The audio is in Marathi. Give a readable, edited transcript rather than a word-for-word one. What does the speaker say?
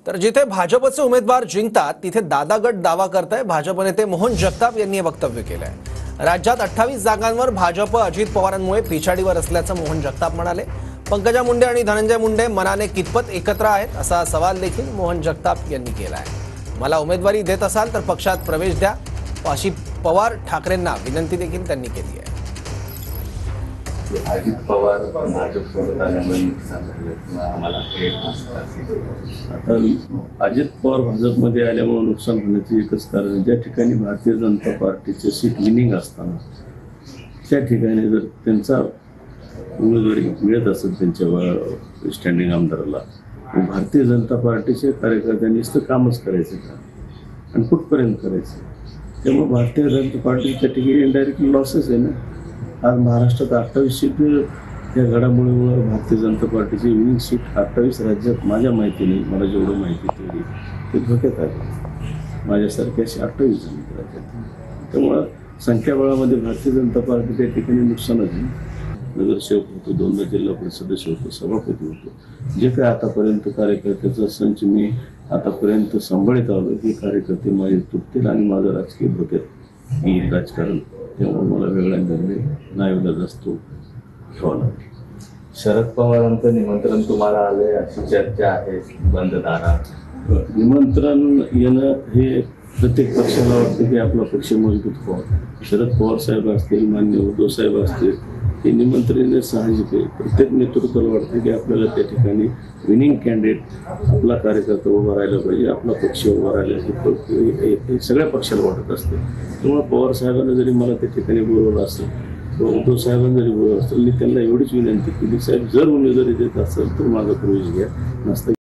तर जिथे भाजपचे उमेदवार जिंकतात तिथे दादा गट दावा करताय। भाजप नेते मोहन जगताप यांनी हे वक्तव्य केलंय। राज्यात 28 जागांवर भाजप अजित पवारांमुळे पिछाडीवर असल्याचं मोहन जगताप म्हणाले। पंकजा मुंडे आणि धनंजय मुंडे मनाने कितपत एकत्र आहेत असा सवाल देखील मोहन जगताप यांनी केलाय। मला उमेदवारी देत असाल तर पक्षात प्रवेश द्या अशी पवार ठाकरेंना विनंती देखील त्यांनी केली आहे। अजित पवार भाजपसोबत आल्यामुळे नुकसान झालं आम्हाला आता अजित पवार भाजपमध्ये आल्यामुळे नुकसान होण्याचे एकच कारण आहे, ज्या ठिकाणी भारतीय जनता पार्टीचे सीट विनिंग असताना त्या ठिकाणी जर त्यांचा उमेदवारी मिळत असेल त्यांच्या स्टँडिंग आमदाराला, भारतीय जनता पार्टीचे कार्यकर्त्यांनी नुसतं कामच करायचं का आणि कुठपर्यंत करायचं। त्यामुळे भारतीय जनता पार्टी त्या ठिकाणी इनडायरेक्टली लॉसेस आहे ना। आज महाराष्ट्रात 28 सीट या घडामोडीमुळे भारतीय जनता पार्टीची विनिंग सीट 28 राज्यात माझ्या माहितीने, मला जेवढं माहिती तेवढी ते धोक्यात आले। माझ्यासारखे असे 28 जण राज्यात, त्यामुळं संख्याबळामध्ये भारतीय जनता पार्टी त्या ठिकाणी नुकसानच आहे। नगरसेवक होतो, 2दा जिल्हा परिषद सदस्य होतो, सभापती होतो। जे काय आतापर्यंत कार्यकर्त्याचा संच मी आतापर्यंत सांभाळत आलो, हे कार्यकर्ते माझे तुटतील आणि माझं राजकीय धोक्यात येईल राजकारण। त्यामुळे मला वेगळा निर्णय नाईलाज असतो घ्यावा लागेल। शरद पवारांचं निमंत्रण तुम्हाला आलंय अशी चर्चा आहे बंद दारात। निमंत्रण येणं हे प्रत्येक पक्षाला वाटतं की आपला पक्ष मजबूत व्हावा। शरद पवार साहेब असतील, मान्य उद्धव साहेब असतील, हे निमंत्रण येणे साहजिक आहे। प्रत्येक नेतृत्वाला वाटतं की आपल्याला त्या ठिकाणी विनिंग कॅन्डिडेट आपला कार्यकर्ता उभा राहायला पाहिजे, आपला पक्ष उभा राहिला, हे सगळ्या पक्षाला वाटत असते। त्यामुळे पवार साहेबांना जरी मला त्या ठिकाणी बोलवलं असेल किंवा उद्धव साहेबांना जरी बोलवलं असेल, मी त्यांना एवढीच विनंती केली, साहेब जर उमेदवारी देत असेल तर माझा प्रवेश घ्या, नसता